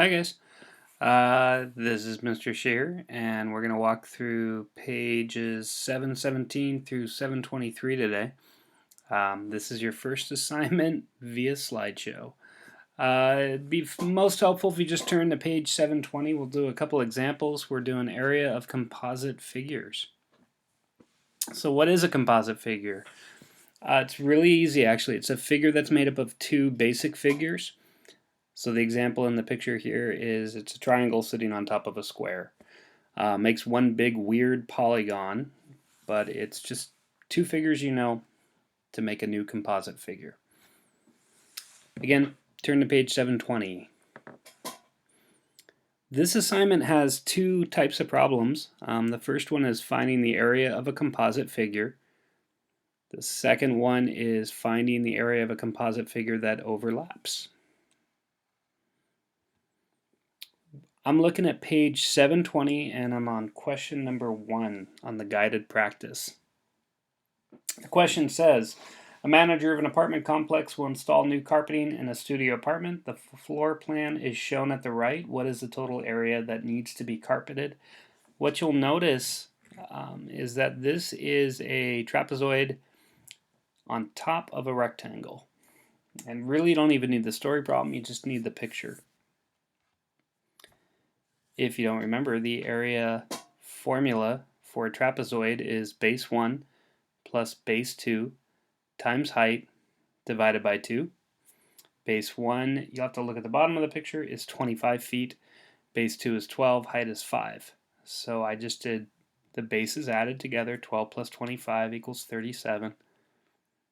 Hi guys, this is Mr. Shear, and we're going to walk through pages 717 through 723 today. This is your first assignment via slideshow. It'd be most helpful if you just turn to page 720. We'll do a couple examples. We're doing area of composite figures. So what is a composite figure? It's really easy actually. It's a figure that's made up of two basic figures. So the example in the picture here is it's a triangle sitting on top of a square. Makes one big weird polygon, but it's just two figures to make a new composite figure. Again, turn to page 720. This assignment has two types of problems. The first one is finding the area of a composite figure. The second one is finding the area of a composite figure that overlaps. I'm looking at page 720 and I'm on question number 1 on the guided practice. The question says, a manager of an apartment complex will install new carpeting in a studio apartment. The floor plan is shown at the right. What is the total area that needs to be carpeted? What you'll notice is that this is a trapezoid on top of a rectangle. And really you don't even need the story problem, you just need the picture. If you don't remember, the area formula for a trapezoid is base 1 plus base 2 times height divided by 2. Base 1, you'll have to look at the bottom of the picture, is 25 feet. Base 2 is 12, height is 5. So I just did the bases added together, 12 plus 25 equals 37.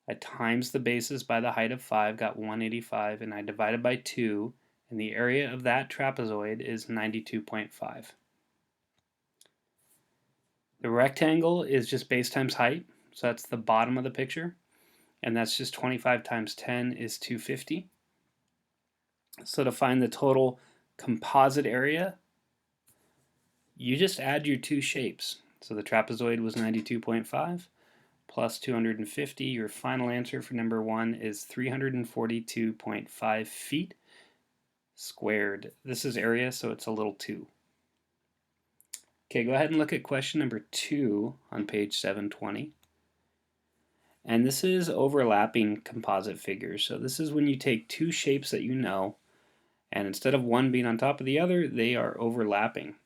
I times the bases by the height of 5, got 185, and I divided by 2, and the area of that trapezoid is 92.5. The rectangle is just base times height, so that's the bottom of the picture, and that's just 25 times 10 is 250. So to find the total composite area, you just add your two shapes. So the trapezoid was 92.5 plus 250. Your final answer for number 1 is 342.5 feet squared. This is area, so it's a little 2. Okay, go ahead and look at question number 2 on page 720. And this is overlapping composite figures. So this is when you take two shapes that you know, and instead of one being on top of the other, they are overlapping.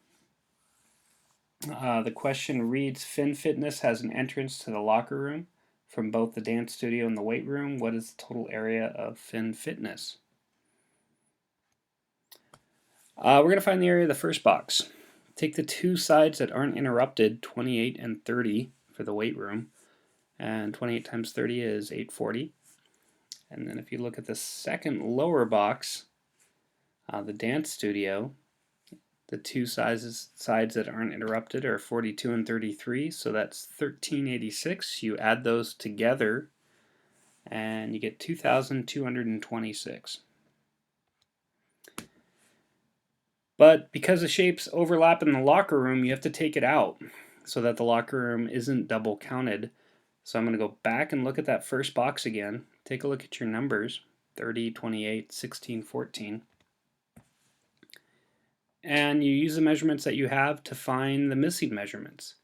The question reads, Finn Fitness has an entrance to the locker room from both the dance studio and the weight room. What is the total area of Finn Fitness? We're going to find the area of the first box. Take the two sides that aren't interrupted, 28 and 30 for the weight room, and 28 times 30 is 840. And then if you look at the second lower box, the dance studio, the two sides that aren't interrupted are 42 and 33, so that's 1386. You add those together and you get 2,226. But because the shapes overlap in the locker room, you have to take it out so that the locker room isn't double counted. So I'm going to go back and look at that first box again. Take a look at your numbers, 30, 28, 16, 14. And you use the measurements that you have to find the missing measurements.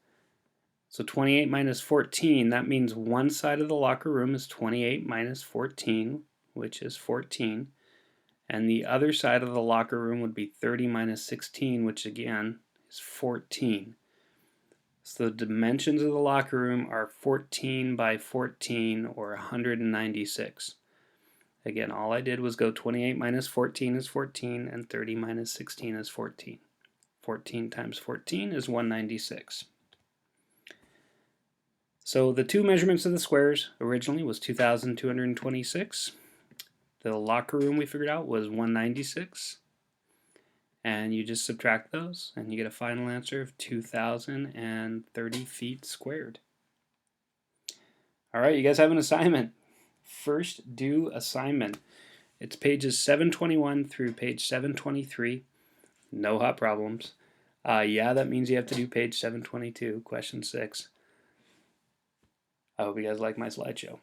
So 28 minus 14, that means one side of the locker room is 28 minus 14, which is 14. And the other side of the locker room would be 30 minus 16, which again is 14. So the dimensions of the locker room are 14 by 14, or 196. Again, all I did was go 28 minus 14 is 14, and 30 minus 16 is 14. 14 times 14 is 196. So the two measurements of the squares originally was 2,226. The locker room we figured out was 196. And you just subtract those and you get a final answer of 2,030 feet squared. Alright, you guys have an assignment. First due assignment. It's pages 721 through page 723. No hot problems. Yeah, that means you have to do page 722, question 6. I hope you guys like my slideshow.